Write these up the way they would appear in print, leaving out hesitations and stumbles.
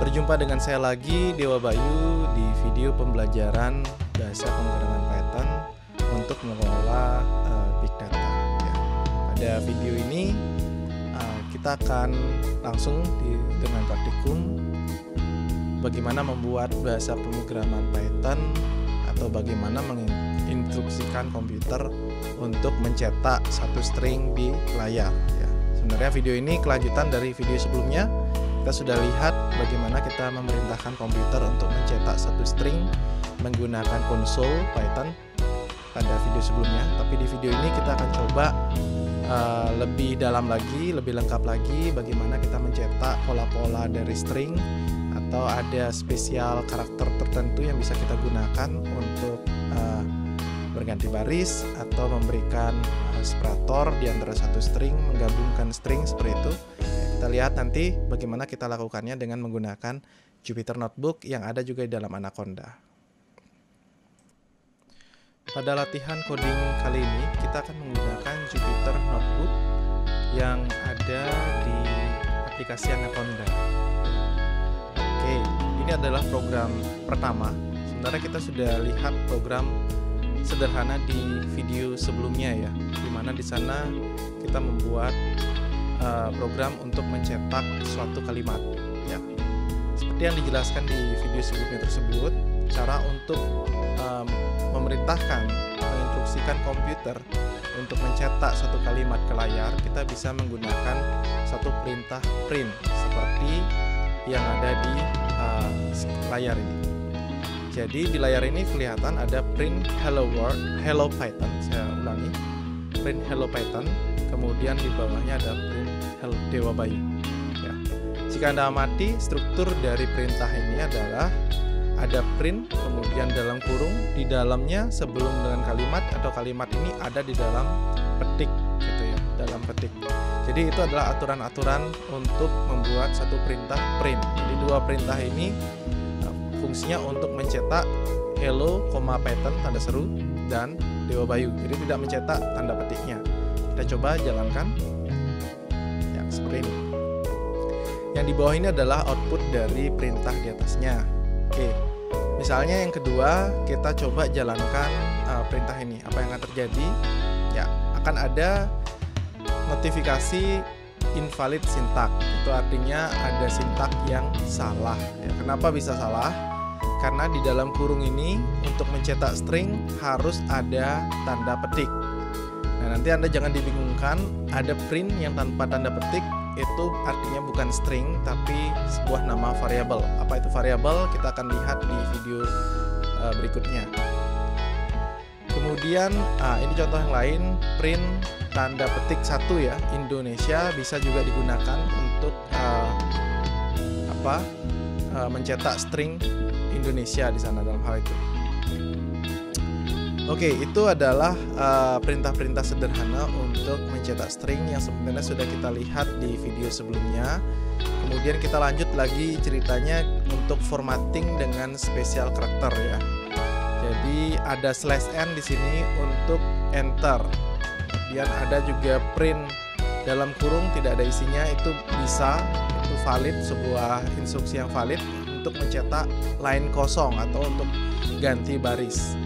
Berjumpa dengan saya lagi, Dewa Bayu, di video pembelajaran bahasa pemrograman Python untuk mengelola Big Data. Ya. Pada video ini kita akan langsung dengan praktikum bagaimana membuat bahasa pemrograman Python atau bagaimana menginstruksikan komputer untuk mencetak satu string di layar. Ya. Sebenarnya video ini kelanjutan dari video sebelumnya. Kita sudah lihat bagaimana kita memerintahkan komputer untuk mencetak satu string menggunakan konsol Python pada video sebelumnya. Tapi di video ini kita akan coba lebih dalam lagi, lebih lengkap lagi bagaimana kita mencetak pola-pola dari string atau ada spesial karakter tertentu yang bisa kita gunakan untuk berganti baris atau memberikan separator di antara satu string, menggabungkan string seperti itu. Kita lihat nanti bagaimana kita lakukannya dengan menggunakan Jupyter Notebook yang ada juga di dalam Anaconda. Pada latihan coding kali ini kita akan menggunakan Jupyter Notebook yang ada di aplikasi Anaconda. Oke, ini adalah program pertama. Sebenarnya kita sudah lihat program sederhana di video sebelumnya ya, dimana di sana kita membuat program untuk mencetak suatu kalimat ya. Seperti yang dijelaskan di video sebelumnya tersebut, cara untuk memerintahkan, menginstruksikan komputer untuk mencetak satu kalimat ke layar, kita bisa menggunakan satu perintah print seperti yang ada di layar ini. Jadi di layar ini kelihatan ada print hello world, hello Python. Saya ulangi, print hello Python. Kemudian di bawahnya ada print hello Dewa Bayu. Ya. Jika Anda amati, struktur dari perintah ini adalah ada print, kemudian dalam kurung, di dalamnya sebelum dengan kalimat atau kalimat ini ada di dalam petik, gitu ya, dalam petik. Jadi itu adalah aturan-aturan untuk membuat satu perintah print. Jadi dua perintah ini fungsinya untuk mencetak hello, Python tanda seru dan Dewa Bayu. Jadi tidak mencetak tanda petiknya. Kita coba jalankan ya, seperti ini. Yang di bawah ini adalah output dari perintah di atasnya. Oke, misalnya yang kedua kita coba jalankan perintah ini. Apa yang akan terjadi? Ya, akan ada notifikasi invalid syntax. Itu artinya ada sintak yang salah ya. Kenapa bisa salah? Karena di dalam kurung ini untuk mencetak string harus ada tanda petik. Nah, nanti Anda jangan dibingungkan, ada print yang tanpa tanda petik itu artinya bukan string tapi sebuah nama variabel. Apa itu variabel? Kita akan lihat di video berikutnya. Kemudian ini contoh yang lain, print tanda petik 1 ya, Indonesia bisa juga digunakan untuk mencetak string Indonesia di sana dalam hal itu. Oke, itu adalah perintah-perintah sederhana untuk mencetak string yang sebenarnya sudah kita lihat di video sebelumnya. Kemudian kita lanjut lagi ceritanya untuk formatting dengan spesial karakter ya. Jadi ada /n di sini untuk enter. Kemudian ada juga print dalam kurung tidak ada isinya, itu bisa, itu valid, sebuah instruksi yang valid untuk mencetak line kosong atau untuk ganti baris.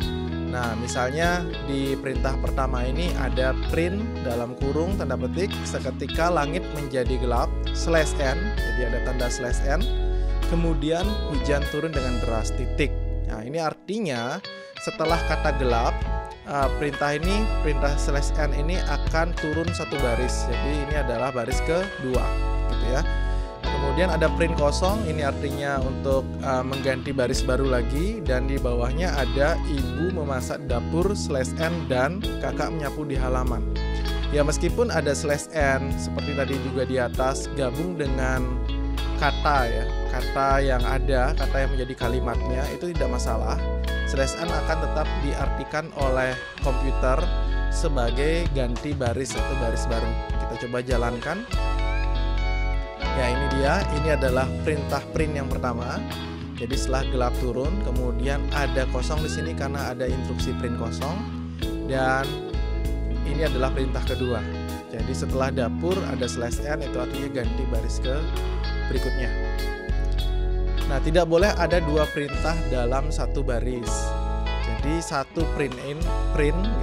Nah, misalnya di perintah pertama ini ada print dalam kurung tanda petik seketika langit menjadi gelap /n, jadi ada tanda /n, kemudian hujan turun dengan deras titik. Nah, ini artinya setelah kata gelap, perintah /n ini akan turun satu baris. Jadi ini adalah baris kedua, gitu ya. Kemudian ada print kosong, ini artinya untuk mengganti baris baru lagi, dan di bawahnya ada ibu memasak dapur /n dan kakak menyapu di halaman. Ya, meskipun ada /n seperti tadi juga di atas gabung dengan kata ya, kata yang ada, kata yang menjadi kalimatnya itu tidak masalah. /n akan tetap diartikan oleh komputer sebagai ganti baris atau baris baru. Kita coba jalankan. Ya, ini dia, ini adalah perintah print yang pertama. Jadi setelah gelap turun, kemudian ada kosong di sini karena ada instruksi print kosong, dan ini adalah perintah kedua. Jadi setelah dapur ada /n, itu artinya ganti baris ke berikutnya. Nah, tidak boleh ada dua perintah dalam satu baris. Jadi satu print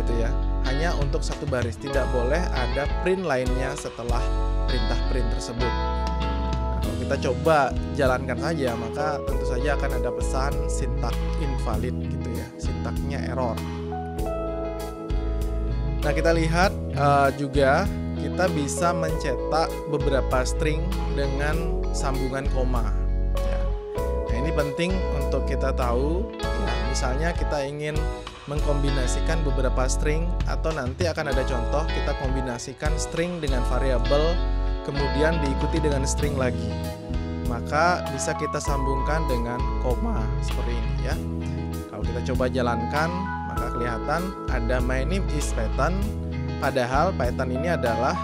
gitu ya, hanya untuk satu baris. Tidak boleh ada print lainnya setelah perintah print tersebut. Nah, kalau kita coba jalankan saja, maka tentu saja akan ada pesan sintak invalid gitu ya, sintaknya error. Nah, kita lihat juga kita bisa mencetak beberapa string dengan sambungan koma. Ya. Nah, ini penting untuk kita tahu. Ya, misalnya kita ingin mengkombinasikan beberapa string, atau nanti akan ada contoh kita kombinasikan string dengan variabel, kemudian diikuti dengan string lagi. Maka bisa kita sambungkan dengan koma seperti ini ya. Kalau kita coba jalankan, maka kelihatan ada my name is Python, padahal Python ini adalah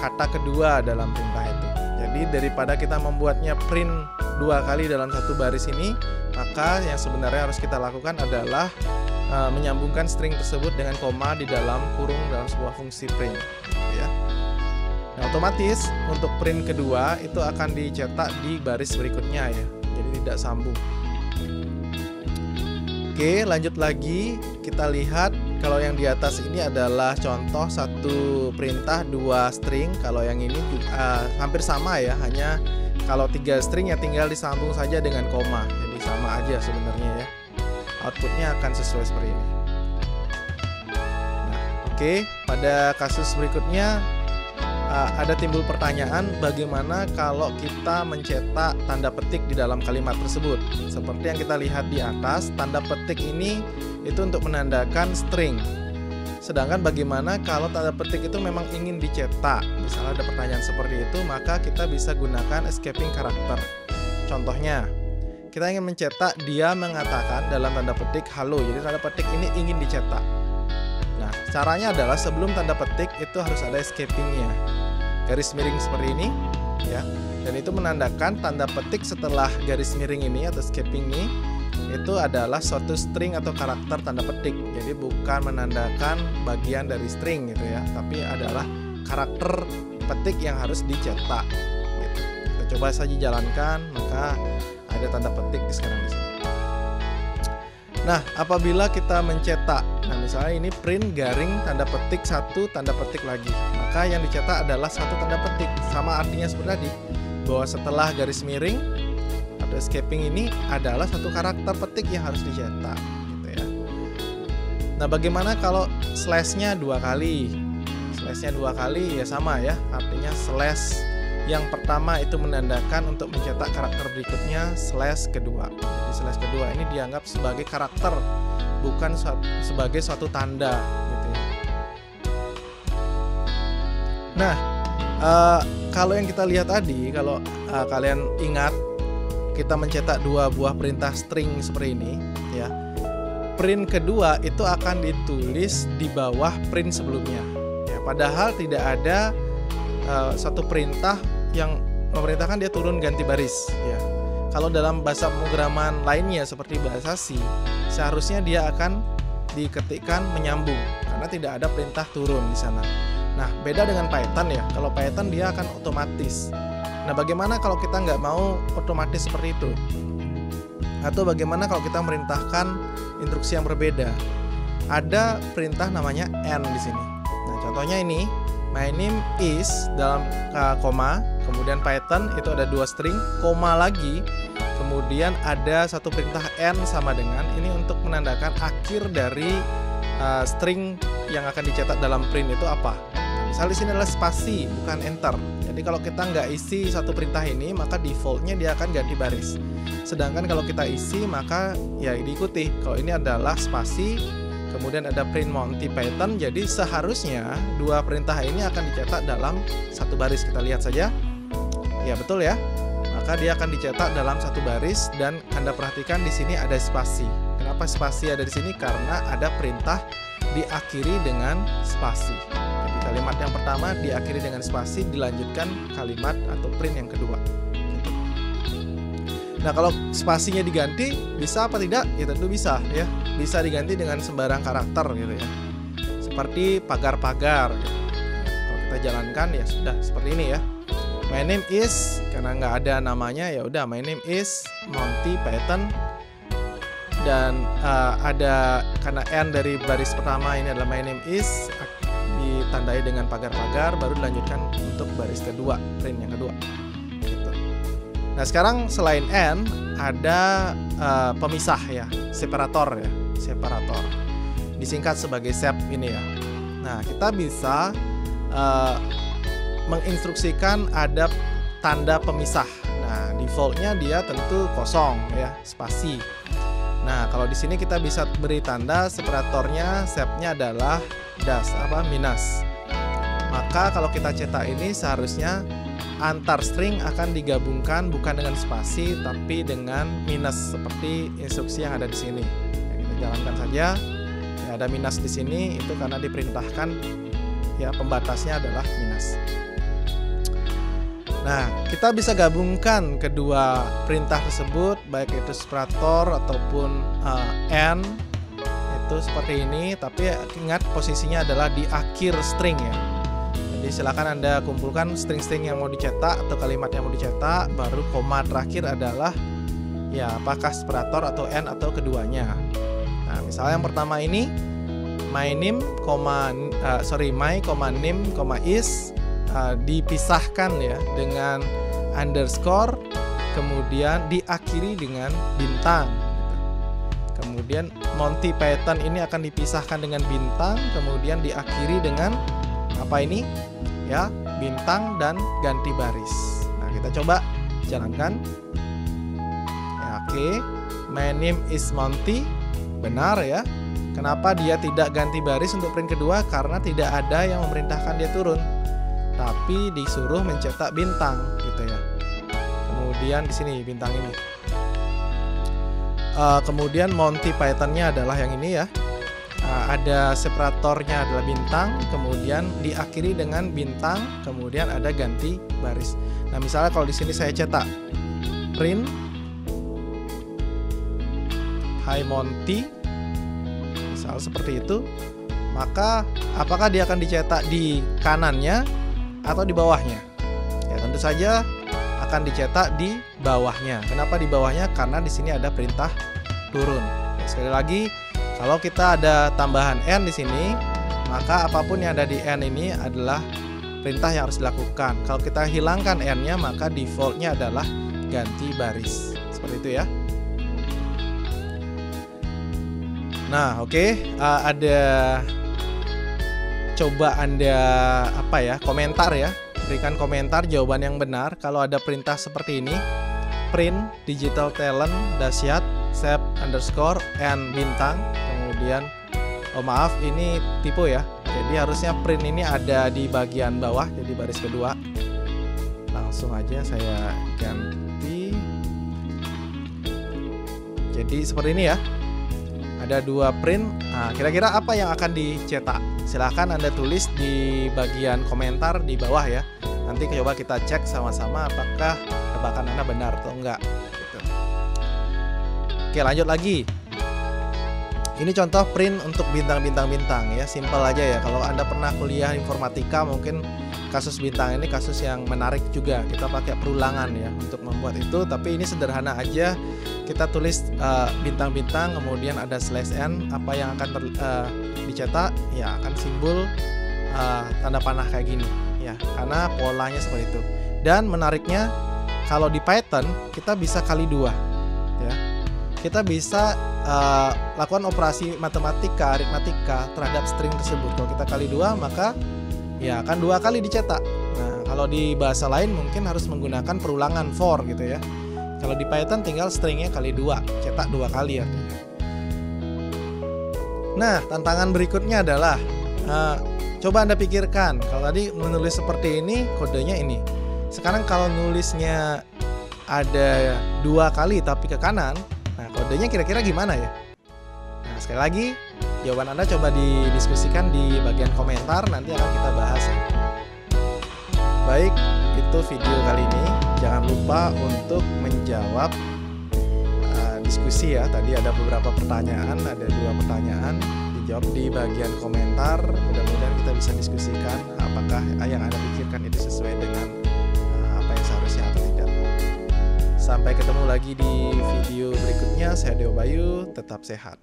kata kedua dalam perintah itu. Jadi daripada kita membuatnya print dua kali dalam satu baris ini, maka yang sebenarnya harus kita lakukan adalah menyambungkan string tersebut dengan koma di dalam kurung dalam sebuah fungsi print ya. Nah, otomatis untuk print kedua itu akan dicetak di baris berikutnya ya, jadi tidak sambung. Oke, lanjut lagi, kita lihat kalau yang di atas ini adalah contoh satu perintah dua string. Kalau yang ini juga hampir sama ya, hanya kalau 3 string ya tinggal disambung saja dengan koma, jadi sama aja sebenarnya ya. Outputnya akan sesuai seperti ini. Nah, oke, pada kasus berikutnya ada timbul pertanyaan, bagaimana kalau kita mencetak tanda petik di dalam kalimat tersebut. Seperti yang kita lihat di atas, tanda petik ini itu untuk menandakan string. Sedangkan bagaimana kalau tanda petik itu memang ingin dicetak? Misalnya ada pertanyaan seperti itu, maka kita bisa gunakan escaping karakter. Contohnya, kita ingin mencetak dia mengatakan dalam tanda petik halo, jadi tanda petik ini ingin dicetak. Nah, caranya adalah sebelum tanda petik itu harus ada escapingnya, garis miring seperti ini ya, dan itu menandakan tanda petik setelah garis miring ini atau escaping ini itu adalah suatu string atau karakter tanda petik. Jadi bukan menandakan bagian dari string gitu ya, tapi adalah karakter petik yang harus dicetak gitu. Kita coba saja jalankan, maka ada tanda petik sekarang di sini. Nah, apabila kita mencetak, nah misalnya ini print garing tanda petik satu tanda petik lagi, maka yang dicetak adalah satu tanda petik. Sama artinya seperti tadi, bahwa setelah garis miring atau escaping ini adalah satu karakter petik yang harus dicetak gitu ya. Nah, bagaimana kalau slashnya dua kali? Slashnya dua kali ya sama ya, artinya slash yang pertama itu menandakan untuk mencetak karakter berikutnya slash kedua. Jadi slash kedua ini dianggap sebagai karakter, bukan sebagai suatu tanda gitu ya. Nah, kalau yang kita lihat tadi, kalau kalian ingat kita mencetak dua buah perintah string seperti ini ya, print kedua itu akan ditulis di bawah print sebelumnya ya, padahal tidak ada satu perintah yang memerintahkan dia turun ganti baris ya. Kalau dalam bahasa pemrograman lainnya seperti bahasa C, seharusnya dia akan diketikkan menyambung karena tidak ada perintah turun di sana. Nah, beda dengan Python ya. Kalau Python dia akan otomatis. Nah, bagaimana kalau kita nggak mau otomatis seperti itu? Atau bagaimana kalau kita merintahkan instruksi yang berbeda? Ada perintah namanya n di sini. Nah, contohnya ini, my name is dalam koma, kemudian Python itu ada dua string, koma lagi, kemudian ada satu perintah n sama dengan ini untuk menandakan akhir dari string yang akan dicetak dalam print itu apa. Misal di sini adalah spasi, bukan enter. Jadi kalau kita nggak isi satu perintah ini, maka defaultnya dia akan ganti baris. Sedangkan kalau kita isi, maka ya diikuti. Kalau ini adalah spasi, kemudian ada print Monty Python, jadi seharusnya dua perintah ini akan dicetak dalam satu baris. Kita lihat saja. Ya betul ya. Maka dia akan dicetak dalam satu baris, dan Anda perhatikan di sini ada spasi. Kenapa spasi ada di sini? Karena ada perintah diakhiri dengan spasi. Jadi kalimat yang pertama diakhiri dengan spasi, dilanjutkan kalimat atau print yang kedua. Nah, kalau spasinya diganti, bisa apa tidak? Ya tentu bisa ya. Bisa diganti dengan sembarang karakter gitu ya. Seperti pagar-pagar gitu. Kalau kita jalankan ya sudah seperti ini ya. My name is, karena nggak ada namanya ya udah my name is Monty Python. Dan ada karena N dari baris pertama ini adalah my name is, ditandai dengan pagar-pagar, baru dilanjutkan untuk baris kedua, print yang kedua gitu. Nah sekarang selain N ada pemisah ya, separator ya, separator disingkat sebagai sep ini ya. Nah kita bisa menginstruksikan ada tanda pemisah. Nah defaultnya dia tentu kosong ya, spasi. Nah, kalau di sini kita bisa beri tanda separatornya, sepnya adalah das minus. Maka kalau kita cetak ini seharusnya antar string akan digabungkan bukan dengan spasi tapi dengan minus seperti instruksi yang ada di sini. Nah, kita jalankan saja. Ya, ada minus di sini itu karena diperintahkan ya pembatasnya adalah minus. Nah, kita bisa gabungkan kedua perintah tersebut, baik itu separator ataupun N, itu seperti ini. Tapi ingat posisinya adalah di akhir string ya. Jadi silakan Anda kumpulkan string-string yang mau dicetak atau kalimat yang mau dicetak, baru koma terakhir adalah ya apakah separator atau N atau keduanya. Nah, misalnya yang pertama ini my name, my, name, is dipisahkan ya dengan underscore, kemudian diakhiri dengan bintang gitu. Kemudian Monty Python ini akan dipisahkan dengan bintang, kemudian diakhiri dengan apa ini ya, bintang dan ganti baris. Nah kita coba jalankan ya. Oke, my name is Monty, benar ya. Kenapa dia tidak ganti baris untuk print kedua? Karena tidak ada yang memerintahkan dia turun, tapi disuruh mencetak bintang gitu ya. Kemudian di sini bintang ini. Kemudian Monty Python-nya adalah yang ini ya. Ada separatornya adalah bintang, kemudian diakhiri dengan bintang, kemudian ada ganti baris. Nah, misalnya kalau di sini saya cetak print Hi Monty, misal seperti itu, maka apakah dia akan dicetak di kanannya atau di bawahnya? Ya tentu saja akan dicetak di bawahnya. Kenapa di bawahnya? Karena di sini ada perintah turun. Ya, sekali lagi, kalau kita ada tambahan N di sini, maka apapun yang ada di N ini adalah perintah yang harus dilakukan. Kalau kita hilangkan N-nya, maka defaultnya adalah ganti baris. Seperti itu ya. Nah, oke, ada coba Anda komentar ya, berikan komentar jawaban yang benar kalau ada perintah seperti ini. Print digital talent dahsyat sep underscore n bintang, kemudian maaf ini tipe ya, jadi harusnya print ini ada di bagian bawah, jadi baris kedua. Langsung aja saya ganti jadi seperti ini ya. Ada dua print. Nah, kira-kira apa yang akan dicetak? Silahkan Anda tulis di bagian komentar di bawah ya. Nanti coba kita cek sama-sama apakah tebakan Anda benar atau enggak gitu. Oke, lanjut lagi. Ini contoh print untuk bintang-bintang-bintang ya, simple aja ya. Kalau Anda pernah kuliah informatika, mungkin kasus bintang ini kasus yang menarik juga. Kita pakai perulangan ya untuk membuat itu, tapi ini sederhana aja. Kita tulis bintang-bintang, kemudian ada slash n. Apa yang akan dicetak ya akan simbol tanda panah kayak gini ya, karena polanya seperti itu. Dan menariknya, kalau di Python kita bisa kali dua ya. Kita bisa lakukan operasi matematika, aritmatika terhadap string tersebut. Kalau kita kali dua, maka ya akan dua kali dicetak. Nah, kalau di bahasa lain mungkin harus menggunakan perulangan for gitu ya. Kalau di Python tinggal stringnya kali dua, cetak dua kali artinya. Nah, tantangan berikutnya adalah coba Anda pikirkan, kalau tadi menulis seperti ini, kodenya ini. Sekarang kalau nulisnya ada dua kali tapi ke kanan, nah kodenya kira-kira gimana ya? Nah, sekali lagi, jawaban Anda coba didiskusikan di bagian komentar, nanti akan kita bahas ya. Baik, itu video kali ini. Jangan lupa untuk menjawab diskusi ya. Tadi ada beberapa pertanyaan, ada dua pertanyaan, dijawab di bagian komentar. Mudah-mudahan kita bisa diskusikan apakah yang Anda pikirkan itu sesuai dengan apa Sampai ketemu lagi di video berikutnya. Saya Deo Bayu, tetap sehat.